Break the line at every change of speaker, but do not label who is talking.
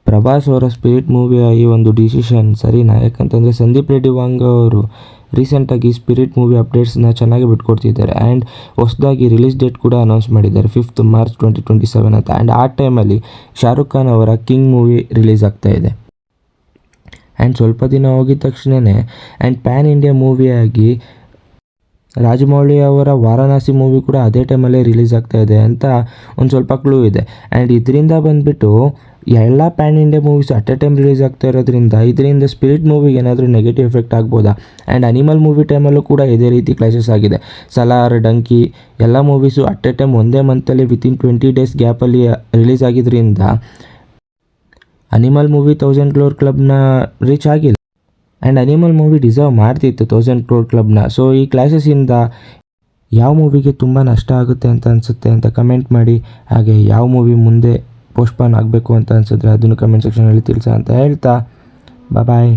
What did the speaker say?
ಪ್ರಭಾಸ್ ಅವರ ಸ್ಪಿರಿಟ್ ಮೂವಿಯಾಗಿ ಒಂದು ಡಿಸಿಷನ್ ಸರಿನಾ? ಯಾಕಂತಂದರೆ ಸಂದೀಪ್ ರೆಡ್ಡಿ ವಾಂಗ್ ಅವರು ರೀಸೆಂಟಾಗಿ ಸ್ಪಿರಿಟ್ ಮೂವಿ ಅಪ್ಡೇಟ್ಸ್ನ ಚೆನ್ನಾಗಿ ಬಿಟ್ಕೊಡ್ತಿದ್ದಾರೆ. ಆ್ಯಂಡ್ ಹೊಸದಾಗಿ ರಿಲೀಸ್ ಡೇಟ್ ಕೂಡ ಅನೌನ್ಸ್ ಮಾಡಿದ್ದಾರೆ 5th March 2027 ಅಂತ. ಆ್ಯಂಡ್ ಆ ಟೈಮಲ್ಲಿ ಶಾರುಖ್ ಖಾನ್ ಅವರ ಕಿಂಗ್ ಮೂವಿ ರಿಲೀಸ್ ಆಗ್ತಾ ಇದೆ. ಆ್ಯಂಡ್ ಸ್ವಲ್ಪ ದಿನ ಹೋಗಿದ ತಕ್ಷಣವೇ ಆ್ಯಂಡ್ ಪ್ಯಾನ್ ಇಂಡಿಯಾ ಮೂವಿಯಾಗಿ ರಾಜಮೌಳಿ ಅವರ ವಾರಣಾಸಿ ಮೂವಿ ಕೂಡ ಅದೇ ಟೈಮಲ್ಲೇ ರಿಲೀಸ್ ಆಗ್ತಾ ಇದೆ ಅಂತ ಒಂದು ಸ್ವಲ್ಪ ಕ್ಲೂ ಇದೆ. ಆ್ಯಂಡ್ ಇದರಿಂದ ಬಂದುಬಿಟ್ಟು ಎಲ್ಲ PAN India movies at A time release ಆಗ್ತಾ ಇರೋದ್ರಿಂದ ಇದರಿಂದ ಸ್ಪಿರಿಟ್ ಮೂವಿಗೆ ಏನಾದರೂ ನೆಗೆಟಿವ್ ಎಫೆಕ್ಟ್ ಆಗ್ಬೋದಾ? ಆ್ಯಂಡ್ ಅನಿಮಲ್ ಮೂವಿ ಟೈಮಲ್ಲೂ ಕೂಡ ಇದೇ ರೀತಿ ಕ್ಲಾಶಸ್ ಆಗಿದೆ. ಸಲಾರ್, ಡಂಕಿ ಎಲ್ಲ ಮೂವೀಸು ಅಟ್ ಎ ಟೈಮ್ ಒಂದೇ ಮಂತಲ್ಲಿ ವಿತಿನ್ 20 days ಗ್ಯಾಪಲ್ಲಿ ರಿಲೀಸ್ ಆಗಿದ್ದರಿಂದ ಅನಿಮಲ್ ಮೂವಿ 1000 crore ಕ್ಲಬ್ನ ರೀಚ್ ಆಗಿಲ್ಲ. ಆ್ಯಂಡ್ ಅನಿಮಲ್ ಮೂವಿ ಡಿಸರ್ವ್ ಮಾಡ್ತಿತ್ತು 1000 crore ಕ್ಲಬ್ನ. ಸೊ ಈ ಕ್ಲಾಶಸ್ಸಿಂದ ಯಾವ ಮೂವಿಗೆ ತುಂಬ ನಷ್ಟ ಆಗುತ್ತೆ ಅಂತ ಅನಿಸುತ್ತೆ ಅಂತ ಕಮೆಂಟ್ ಮಾಡಿ. ಹಾಗೆ ಯಾವ ಮೂವಿ ಮುಂದೆ ಪೋಸ್ಟ್ಪೋನ್ ಆಗಬೇಕು ಅಂತ ಅನಿಸಿದ್ರೆ ಅದನ್ನು ಕಮೆಂಟ್ ಸೆಕ್ಷನಲ್ಲಿ ತಿಳಿಸ ಅಂತ ಹೇಳ್ತಾ ಬಾಯ್.